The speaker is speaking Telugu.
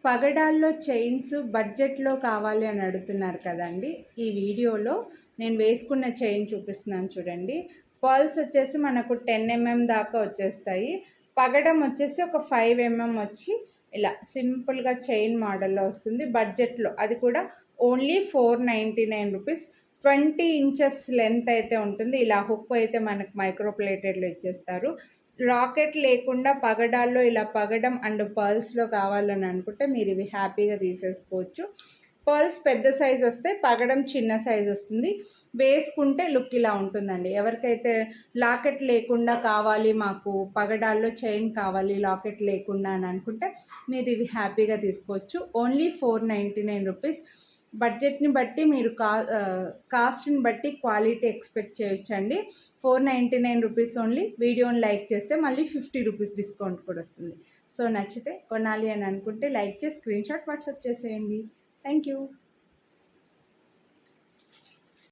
పగడాల్లో చైన్స్ బడ్జెట్లో కావాలి అని అడుగుతున్నారు కదండి. ఈ వీడియోలో నేను వేసుకున్న చైన్ చూపిస్తున్నాను చూడండి. పర్ల్స్ వచ్చేసి మనకు 10 mm దాకా వచ్చేస్తాయి. పగడం వచ్చేసి ఒక 5 mm వచ్చి ఇలా సింపుల్గా చైన్ మోడల్లో వస్తుంది బడ్జెట్లో. అది కూడా ఓన్లీ 499 రూపీస్. 20 ఇంచెస్ లెంత్ అయితే ఉంటుంది. ఇలా హుక్ అయితే మనకు మైక్రో ప్లేటెడ్లో ఇచ్చేస్తారు. లాకెట్ లేకుండా పగడాల్లో ఇలా పగడం అండ్ పర్ల్స్లో కావాలని అనుకుంటే మీరు ఇవి హ్యాపీగా తీసేసుకోవచ్చు. పర్ల్స్ పెద్ద సైజ్ వస్తే పగడం చిన్న సైజ్ వస్తుంది. వేసుకుంటే లుక్ ఇలా ఉంటుందండి. ఎవరికైతే లాకెట్ లేకుండా కావాలి, మాకు పగడాల్లో చైన్ కావాలి లాకెట్ లేకుండా అని అనుకుంటే మీరు ఇవి హ్యాపీగా తీసుకోవచ్చు. Only 499 rupees. బడ్జెట్ని బట్టి మీరు కాస్ట్ని బట్టి క్వాలిటీ ఎక్స్పెక్ట్ చేయొచ్చండి. 499 రూపీస్ ఓన్లీ. వీడియోని లైక్ చేస్తే మళ్ళీ 50 రూపీస్ డిస్కౌంట్ కూడా వస్తుంది. సో నచ్చితే కొనాలి అని అనుకుంటే లైక్ చేసి స్క్రీన్ షాట్ వాట్సాప్ చేసేయండి. Thank you.